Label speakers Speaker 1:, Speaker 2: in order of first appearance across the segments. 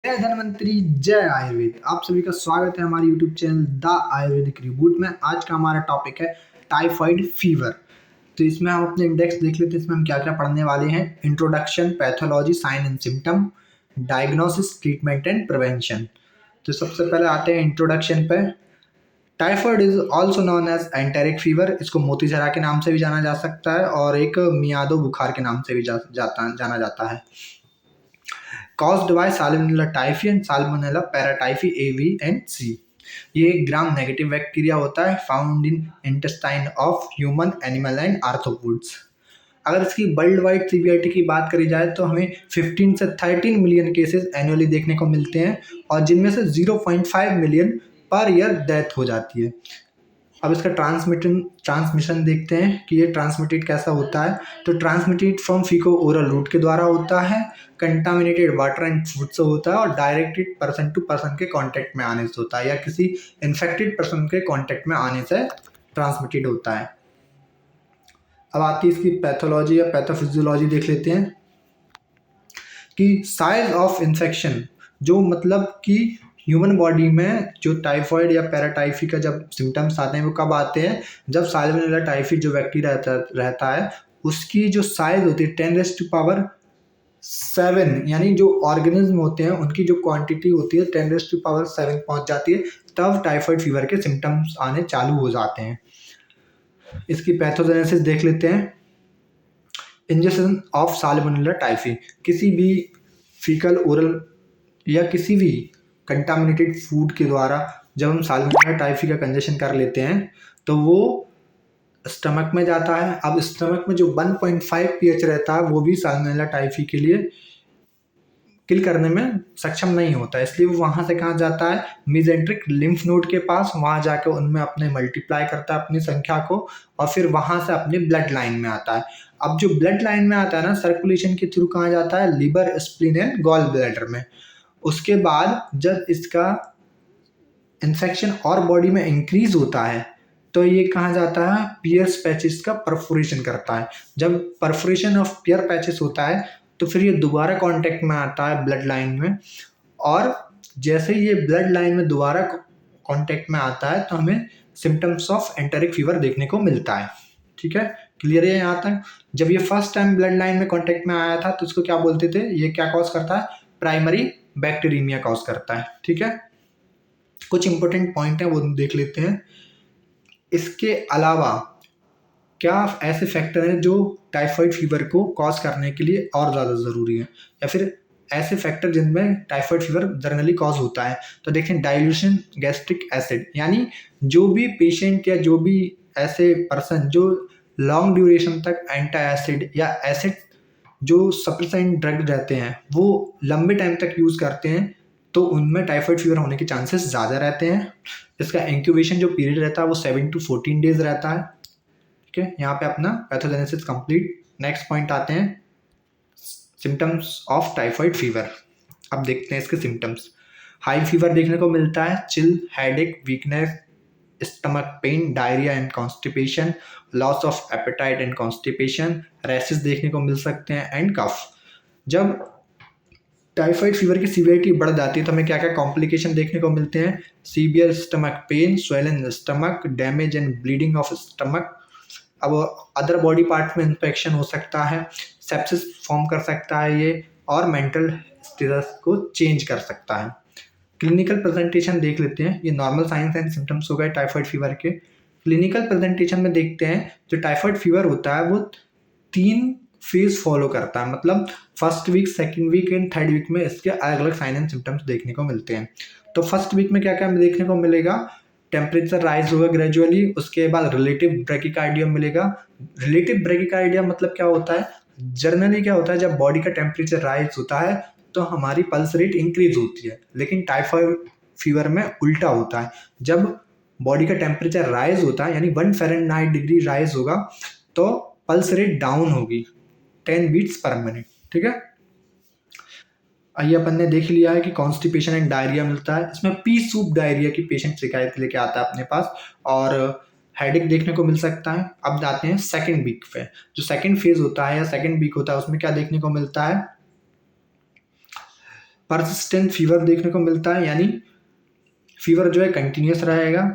Speaker 1: जय धन्वंतरी जय आयुर्वेद। आप सभी का स्वागत है हमारे YouTube channel the Ayurvedic reboot में। आज का हमारा टॉपिक है टाइफाइड फीवर। तो इसमें हम अपने इंडेक्स देख लेते हैं। इसमें हम क्या क्या पढ़ने वाले हैं। Introduction, pathology, sign and symptom, diagnosis, treatment and prevention. तो सबसे पहले आते हैं इंट्रोडक्शन पे। Typhoid is also known as enteric fever. इसको मोतीझरा के नाम से भी जाना जा सकता है और एक मियादो बुखार के नाम से भी जाना जाता है। caused by Salmonella typhi and Salmonella paratyphi A, V and C। ये एक ग्राम नेगेटिव बैक्टीरिया होता है found in intestine of human, animal and arthropods. अगर इसकी वर्ल्ड वाइड सीवियरिटी की बात करी जाए तो हमें 15 से 13 मिलियन केसेस एनुअली देखने को मिलते हैं और जिनमें से 0.5 मिलियन पर ईयर डेथ हो जाती है। अब इसका ट्रांसमिशन देखते हैं कि ये ट्रांसमिटेड कैसा होता है। तो ट्रांसमिटेड फ्रॉम फीको ओरल रूट के द्वारा होता है, कंटामिनेटेड वाटर एंड फूड से होता है और डायरेक्टेड पर्सन टू पर्सन के कांटेक्ट में आने से होता है या किसी इन्फेक्टेड पर्सन के कांटेक्ट में आने से ट्रांसमिटेड होता है। अब आती है इसकी पैथोलॉजी या पैथोफिजियोलॉजी देख लेते हैं कि साइज ऑफ इन्फेक्शन, जो मतलब कि ह्यूमन बॉडी में जो टाइफाइड या पैराटाइफी का जब सिम्टम्स आते हैं वो कब आते हैं, जब साल्मोनेला टाइफी जो बैक्टीरिया रहता है उसकी जो साइज होती है 10⁻⁷, यानी जो ऑर्गेनिज्म होते हैं उनकी जो क्वांटिटी होती है 10⁻⁷ पहुंच जाती है, तब टाइफाइड फीवर के सिम्टम्स आने चालू हो जाते हैं। इसकी पैथोजेनेसिस देख लेते हैं। इंजेक्शन ऑफ साल्मोनेला टाइफी, किसी भी फीकल ओरल या किसी भी कंटामिनेटेड फूड के द्वारा जब हम साल्मोनेला टाइफी का कंजेशन कर लेते हैं तो वो स्टमक में जाता है। अब स्टमक में जो 1.5 pH रहता है वो भी साल्मोनेला टाइफी के लिए किल करने में सक्षम नहीं होता है, इसलिए वो वहाँ से कहाँ जाता है, मीजेंट्रिक लिम्फ नोड के पास। वहाँ जाकर उनमें अपने मल्टीप्लाई करता है अपनी संख्या को और फिर वहाँ से अपने ब्लड लाइन में आता है। अब जो ब्लड लाइन में आता है ना, सर्कुलेशन के थ्रू कहाँ जाता है, liver, spleen and gall bladder में। उसके बाद जब इसका इन्फेक्शन और बॉडी में इंक्रीज होता है तो ये कहाँ जाता है, पियर्स पैचेस का परफोरेशन करता है। जब परफोरेशन ऑफ पियर पैचेस होता है तो फिर ये दोबारा कांटेक्ट में आता है ब्लड लाइन में, और जैसे ये ब्लड लाइन में दोबारा कांटेक्ट में आता है तो हमें सिम्टम्स ऑफ एंटेरिक फीवर देखने को मिलता है। ठीक है, क्लियर है यहाँ तक। जब ये फर्स्ट टाइम ब्लड लाइन में कांटेक्ट में आया था तो इसको क्या बोलते थे, ये क्या कॉज करता है, प्राइमरी बैक्टीरियमिया कॉज करता है। ठीक है, कुछ इंपॉर्टेंट पॉइंट है वो देख लेते हैं। इसके अलावा क्या ऐसे फैक्टर हैं जो टाइफाइड फीवर को कॉज करने के लिए और ज़्यादा ज़रूरी है, या फिर ऐसे फैक्टर जिनमें टाइफाइड फीवर जनरली कॉज होता है। तो देखें, डाइल्यूशन गैस्ट्रिक एसिड, यानी जो भी पेशेंट या जो भी ऐसे पर्सन जो लॉन्ग ड्यूरेशन तक एंटा एसिड या एसिड जो सप्लिसेंट ड्रग रहते हैं वो लंबे टाइम तक यूज़ करते हैं तो उनमें टाइफाइड फीवर होने के चांसेस ज़्यादा रहते हैं। इसका इंक्यूबेशन जो पीरियड रहता है वो 7 to 14 डेज रहता है। ठीक है, यहाँ पे अपना पैथोजेनेसिस कंप्लीट। नेक्स्ट पॉइंट आते हैं सिम्टम्स ऑफ टाइफाइड फीवर। अब देखते हैं इसके सिम्टम्स। हाई फीवर देखने को मिलता है, chill, headache, weakness, stomach pain, diarrhoea and constipation, loss of appetite and constipation, rashes देखने को मिल सकते हैं एंड कफ। जब टाइफाइड फीवर की सीवियरिटी बढ़ जाती है तो हमें क्या क्या कॉम्प्लिकेशन देखने को मिलते हैं, severe stomach pain, swollen stomach, damage and bleeding of stomach. अब अदर बॉडी पार्ट में इन्फेक्शन हो सकता है, सेप्सिस फॉर्म कर सकता है ये, और मेंटल स्टेटस को चेंज कर सकता है। क्लिनिकल प्रेजेंटेशन देख लेते हैं। ये नॉर्मल साइंस एंड सिम्टम्स हो गए टाइफाइड फीवर के। क्लिनिकल प्रेजेंटेशन में देखते हैं जो टाइफाइड फीवर होता है वो 3 फेज फॉलो करता है, मतलब first week, second week and third week में इसके अलग अलग साइन एंड सिम्टम्स देखने को मिलते हैं। तो फर्स्ट वीक में क्या क्या देखने को मिलेगा, टेम्परेचर राइज होगा ग्रेजुअली, उसके बाद रिलेटिव ब्रैकिकार्डिया मिलेगा। रिलेटिव ब्रैकिकार्डिया मतलब क्या होता है, जनरली क्या होता है, जब बॉडी का टेम्परेचर राइज होता है तो हमारी पल्स रेट इंक्रीज होती है, लेकिन टाइफाइड फीवर में उल्टा होता है। जब बॉडी का टेम्परेचर राइज होता है यानी 1 डिग्री राइज होगा तो पल्स रेट डाउन होगी 10 बीट्स पर मिनट। ठीक है, आइए अपन ने देख लिया है कि कॉन्स्टिपेशन एंड डायरिया मिलता है। इसमें पी सूप डायरिया की पेशेंट शिकायत लेके आता है अपने पास, और हेडेक देखने को मिल सकता है। अब जाते हैं सेकंड वीक पे। जो सेकंड फेज होता है या सेकंड वीक होता है उसमें क्या देखने को मिलता है, परसिस्टेंट फीवर देखने को मिलता है, यानी फीवर जो है कंटिन्यूस रहेगा।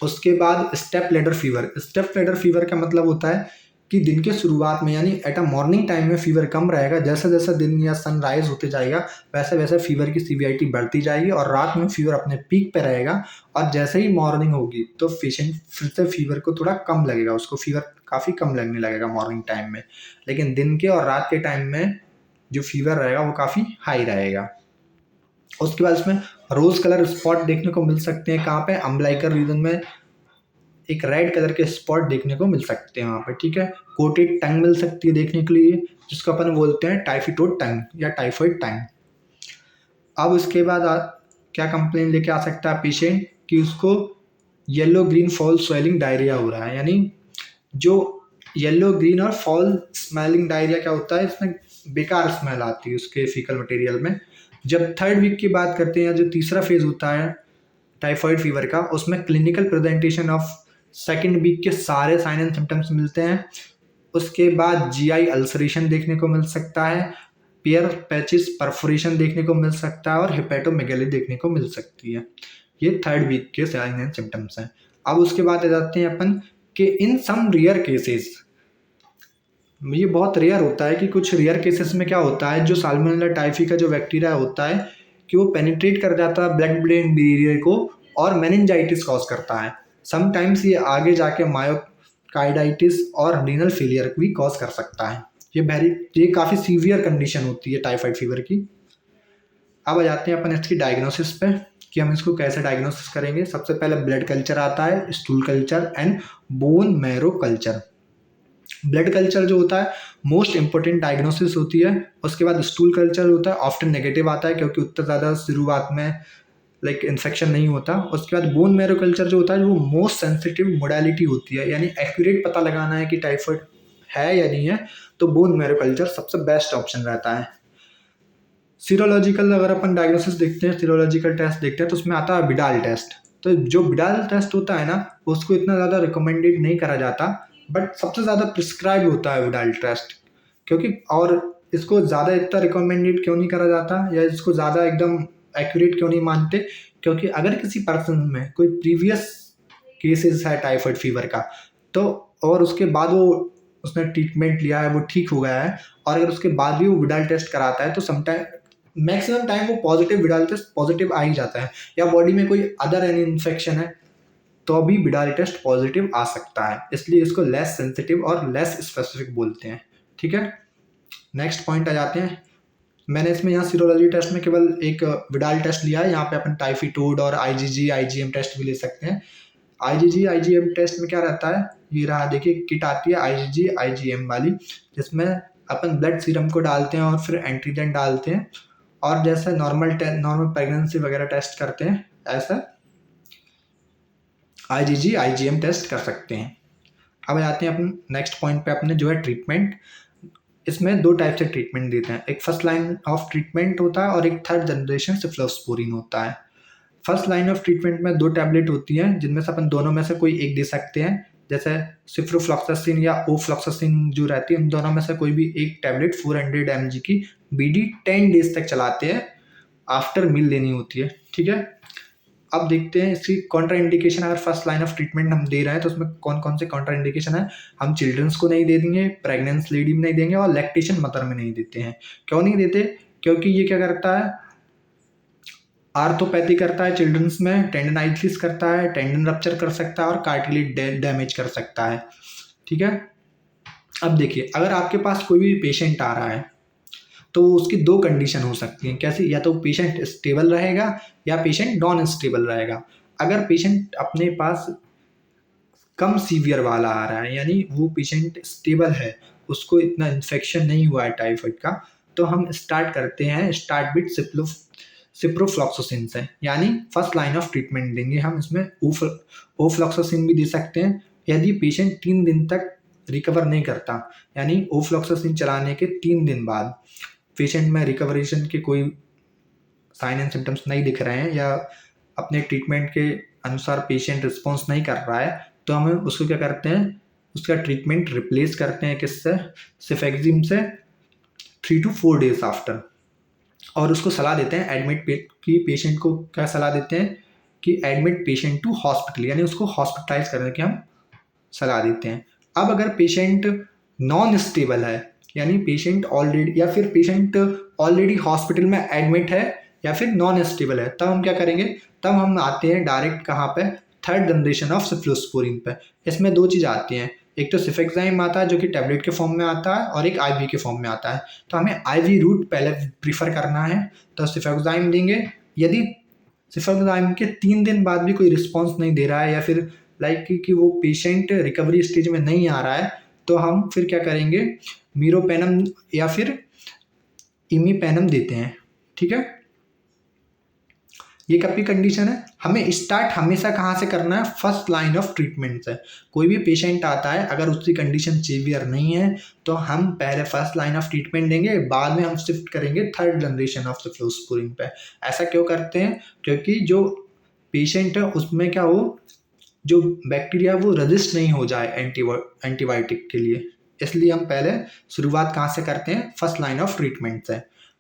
Speaker 1: उसके बाद step ladder fever. Step ladder fever का मतलब होता है कि दिन के शुरुआत में यानी एट अ मॉर्निंग टाइम में फीवर कम रहेगा, जैसे जैसे दिन या सनराइज होते जाएगा वैसे वैसे फीवर की सीवियरिटी बढ़ती जाएगी और रात में फीवर अपने पीक पे रहेगा। और जैसे ही मॉर्निंग होगी तो पेशेंट फिर से फीवर को थोड़ा कम लगेगा, उसको फीवर काफ़ी कम लगने लगेगा मॉर्निंग टाइम में, लेकिन दिन के और रात के टाइम में जो फीवर रहेगा वो काफ़ी हाई रहेगा। उसके बाद इसमें रोज कलर स्पॉट देखने को मिल सकते हैं, कहाँ पे, अम्बिलिकल रीजन में एक रेड कलर के स्पॉट देखने को मिल सकते हैं वहाँ पे, ठीक है। कोटेड टंग मिल सकती है देखने के लिए, जिसको अपन बोलते हैं टाइफिटोड टंग या टाइफॉइड टंग। अब इसके बाद क्या कंप्लेन लेके आ सकता है पेशेंट कि उसको yellow green fall swelling diarrhoea हो रहा है, यानी जो येलो ग्रीन और फॉल स्मेलिंग डायरिया क्या होता है, इसमें बेकार स्मेल आती है उसके फीकल मटेरियल में। जब थर्ड वीक की बात करते हैं, जो तीसरा फेज होता है टाइफॉइड फीवर का, उसमें clinical presentation of second week के सारे साइन एंड सिम्टम्स मिलते हैं। उसके बाद जीआई अल्सरेशन देखने को मिल सकता है, पियर पैचेस परफोरेशन देखने को मिल सकता है और हेपेटोमेगेली देखने को मिल सकती है। ये थर्ड वीक के साइन एंड सिम्टम्स हैं। अब उसके बाद आ जाते हैं अपन कि इन सम रेयर केसेस, ये बहुत रेयर होता है कि कुछ रेयर केसेस में क्या होता है, जो साल्मोनेला टाइफी का जो बैक्टीरिया होता है कि वो पेनिट्रेट कर जाता है ब्लड ब्रेन बैरियर को और मेनिंजाइटिस कॉज करता है। समटाइम्स ये आगे जाके मायोकार्डाइटिस और रीनल फेलियर भी कॉज कर सकता है। ये काफ़ी सीवियर कंडीशन होती है टाइफाइड फीवर की। अब आ जाते हैं अपन इसकी डायग्नोसिस पे कि हम इसको कैसे डायग्नोसिस करेंगे। सबसे पहले ब्लड कल्चर आता है, stool culture and bone marrow culture. Blood culture जो होता है मोस्ट इंपॉर्टेंट डायग्नोसिस होती है। उसके बाद स्टूल कल्चर होता है, ऑफ्टन नेगेटिव आता है क्योंकि उतना ज़्यादा शुरुआत में इन्फेक्शन नहीं होता। उसके बाद बोन मैरो कल्चर जो होता है वो मोस्ट सेंसिटिव मोडालिटी होती है, यानी एक्यूरेट पता लगाना है कि टाइफाइड है या नहीं है, तो बोन मैरो कल्चर सबसे बेस्ट ऑप्शन रहता है। सीरोलॉजिकल अगर अपन डायग्नोसिस देखते हैं, सीरोलॉजिकल टेस्ट देखते हैं, तो उसमें आता है विडाल टेस्ट। तो जो विडाल टेस्ट होता है ना, उसको इतना ज़्यादा रिकमेंडेड नहीं करा जाता, बट सबसे ज़्यादा प्रिस्क्राइब होता है विडाल टेस्ट, क्योंकि और इसको ज़्यादा इतना रिकमेंडेड क्यों नहीं करा जाता या इसको ज़्यादा एकदम एक्यूरेट क्यों नहीं मानते, क्योंकि अगर किसी पर्सन में कोई प्रीवियस केसेस है टाइफाइड फीवर का, तो और उसके बाद वो उसने ट्रीटमेंट लिया है, वो ठीक हो गया है, और अगर उसके बाद भी वो विडाल टेस्ट कराता है तो समटाइम मैक्सिमम टाइम वो पॉजिटिव विडाल टेस्ट पॉजिटिव आ ही जाता है, या बॉडी में कोई अदर एनी इन्फेक्शन है तो अभी विडाल टेस्ट पॉजिटिव आ सकता है। इसलिए इसको लेस सेंसिटिव और लेस स्पेसिफिक बोलते हैं, ठीक है। नेक्स्ट पॉइंट आ जाते हैं। मैंने इसमें यहाँ सीरोलॉजी टेस्ट में केवल एक विडाल टेस्ट लिया है, यहाँ पे अपन टाइफिटोड और आईजीजी आईजीएम टेस्ट भी ले सकते हैं। आईजीजी आईजीएम टेस्ट में क्या रहता है, ये रहा देखिए किट आती है आईजीजी आईजीएम वाली, जिसमें अपन ब्लड सीरम को डालते हैं और फिर एंटीजन डालते हैं, और जैसे नॉर्मल प्रेगनेंसी वगैरह टेस्ट करते हैं ऐसा आईजीजी आईजीएम टेस्ट कर सकते हैं। अब आते हैं अपन नेक्स्ट पॉइंट पे, अपने जो है ट्रीटमेंट। इसमें दो टाइप से ट्रीटमेंट देते हैं, एक फर्स्ट लाइन ऑफ ट्रीटमेंट होता है और एक थर्ड जनरेशन सिफ्लोस्पोरिन होता है। फर्स्ट लाइन ऑफ ट्रीटमेंट में दो टैबलेट होती हैं, जिनमें से अपन दोनों में से कोई एक दे सकते हैं, जैसे सिफ्रोफ्लॉक्सासिन या ओफ्लॉक्सासिन जो रहती है, उन दोनों में से कोई भी एक टैबलेट 400 mg की बीडी 10 डेज तक चलाते हैं, आफ्टर मील लेनी होती है, ठीक है। अब देखते हैं इसकी कॉन्ट्रा इंडिकेशन। अगर फर्स्ट लाइन ऑफ ट्रीटमेंट हम दे रहे हैं तो उसमें कौन कौन से कॉन्ट्रा इंडिकेशन है। हम चिल्ड्रंस को नहीं दे देंगे, प्रेग्नेंट लेडी में नहीं देंगे और लैक्टेशन मदर में नहीं देते हैं। क्यों नहीं देते, क्योंकि ये क्या करता है, आर्थोपैथी करता है चिल्ड्रंस में, टेंडनाइटिस करता है, टेंडन रप्चर कर सकता है और कार्टिलेज डैमेज कर सकता है, ठीक है। अब देखिए, अगर आपके पास कोई भी पेशेंट आ रहा है तो उसकी दो कंडीशन हो सकती हैं, कैसे, या तो पेशेंट स्टेबल रहेगा या पेशेंट नॉन स्टेबल रहेगा। अगर पेशेंट अपने पास कम सीवियर वाला आ रहा है, यानी वो पेशेंट स्टेबल है, उसको इतना इन्फेक्शन नहीं हुआ है टाइफाइड का, तो हम स्टार्ट विद सिप्रोफ्लॉक्सासिन से, यानी फर्स्ट लाइन ऑफ ट्रीटमेंट देंगे हम इसमें। ओफ्लॉक्सासिन भी दे सकते हैं यदि पेशेंट 3 दिन तक रिकवर नहीं करता, यानी ओफ्लॉक्सासिन चलाने के 3 दिन बाद पेशेंट में रिकवरेशन के कोई साइन एंड सिम्टम्स नहीं दिख रहे हैं या अपने ट्रीटमेंट के अनुसार पेशेंट रिस्पॉन्स नहीं कर रहा है, तो हम उसको क्या करते हैं, उसका ट्रीटमेंट रिप्लेस करते हैं किससे, सिफेक्जिम से 3 to 4 days आफ्टर। और उसको सलाह देते हैं कि पेशेंट को क्या सलाह देते हैं कि एडमिट पेशेंट टू हॉस्पिटल, यानी उसको हॉस्पिटलाइज करने की हम सलाह देते हैं। अब अगर पेशेंट नॉन स्टेबल है, यानी पेशेंट ऑलरेडी हॉस्पिटल में एडमिट है या फिर नॉन स्टेबल है, तब हम क्या करेंगे, तब हम आते हैं डायरेक्ट कहाँ पे, थर्ड जनरेशन ऑफ सिफ्लोस्पोरिन पे। इसमें दो चीज़ आती हैं, एक तो सिफेक्साइम आता है जो कि टैबलेट के फॉर्म में आता है, और एक आईवी के फॉर्म में आता है। तो हमें आईवी रूट पहले प्रीफर करना है, तो सिफेक्साइम देंगे। यदि सिफेक्साइम के 3 दिन बाद भी कोई रिस्पॉन्स नहीं दे रहा है, या फिर कि वो पेशेंट रिकवरी स्टेज में नहीं आ रहा है, तो हम फिर क्या करेंगे, मीरोपेनम या फिर इमीपेनम देते हैं। ठीक है, ये कब की कंडीशन है, हमें स्टार्ट हमेशा कहाँ से करना है, फर्स्ट लाइन ऑफ ट्रीटमेंट से। कोई भी पेशेंट आता है, अगर उसकी कंडीशन सीवियर नहीं है तो हम पहले फर्स्ट लाइन ऑफ ट्रीटमेंट देंगे, बाद में हम शिफ्ट करेंगे थर्ड जनरेशन ऑफ सिफ्लोस्पोरिन पे। ऐसा क्यों करते हैं, क्योंकि जो पेशेंट है उसमें क्या हो, जो बैक्टीरिया वो रजिस्ट नहीं हो जाए एंटीबायोटिक के लिए, इसलिए हम पहले शुरुआत कहाँ से करते हैं, फर्स्ट लाइन ऑफ ट्रीटमेंट से।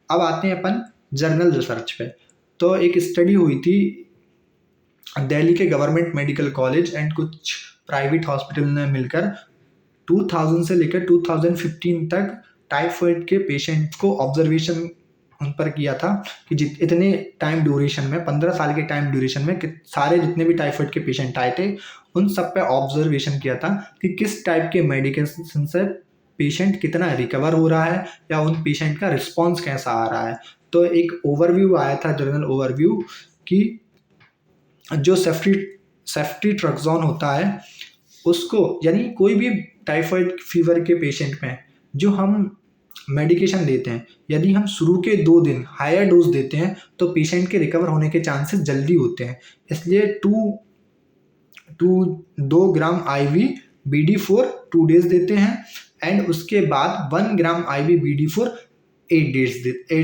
Speaker 1: अब आते हैं अपन जर्नल रिसर्च पे। तो एक स्टडी हुई थी दिल्ली के गवर्नमेंट मेडिकल कॉलेज एंड कुछ प्राइवेट हॉस्पिटल ने मिलकर 2000 से लेकर 2015 तक टाइफाइड के पेशेंट को ऑब्जर्वेशन उन पर किया था कि इतने टाइम ड्यूरेशन में, 15 साल के टाइम ड्यूरेशन में सारे जितने भी टाइफाइड के पेशेंट आए थे उन सब पे ऑब्जर्वेशन किया था कि किस टाइप के मेडिकेशन से पेशेंट कितना रिकवर हो रहा है, या उन पेशेंट का रिस्पॉन्स कैसा आ रहा है। तो एक ओवरव्यू आया था, जर्नल ओवरव्यू, कि जो सेफ्ट्रीट्रक्सोन होता है उसको, यानी कोई भी टाइफाइड फीवर के पेशेंट में जो हम मेडिकेशन देते हैं, यदि हम शुरू के 2 दिन हायर डोज देते हैं तो पेशेंट के रिकवर होने के चांसेस जल्दी होते हैं। इसलिए 2 ग्राम IV BD4 2 डेज देते हैं, एंड उसके बाद 1 ग्राम IV BD4 8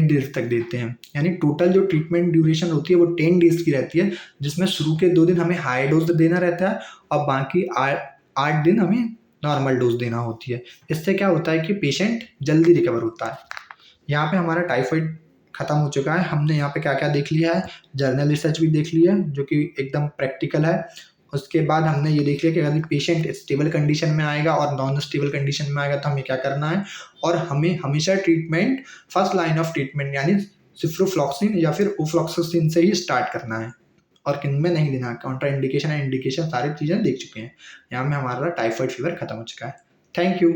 Speaker 1: डेज तक देते हैं। यानी टोटल जो ट्रीटमेंट ड्यूरेशन होती है वो 10 डेज की रहती है, जिसमें शुरू के 2 दिन हमें हाई डोज देना रहता है और बाकी 8 दिन हमें नॉर्मल डोज देना होती है। इससे क्या होता है कि पेशेंट जल्दी रिकवर होता है। यहाँ पे हमारा टाइफाइड खत्म हो चुका है। हमने यहाँ पे क्या क्या देख लिया है, जर्नल रिसर्च भी देख लिया है जो कि एकदम प्रैक्टिकल है। उसके बाद हमने ये देख लिया कि अगर पेशेंट स्टेबल कंडीशन में आएगा और नॉन स्टेबल कंडीशन में आएगा तो हमें क्या करना है, और हमें हमेशा treatment first line of treatment यानी सिफ्रोफ्लॉक्सिन या फिर ओफ्लॉक्सासिन से ही स्टार्ट करना है, और किन में नहीं देना। काउंटर इंडिकेशन एंड इंडिकेशन सारी चीज़ें देख चुके हैं। यहाँ में हमारा टाइफाइड फीवर खत्म हो चुका है। Thank you.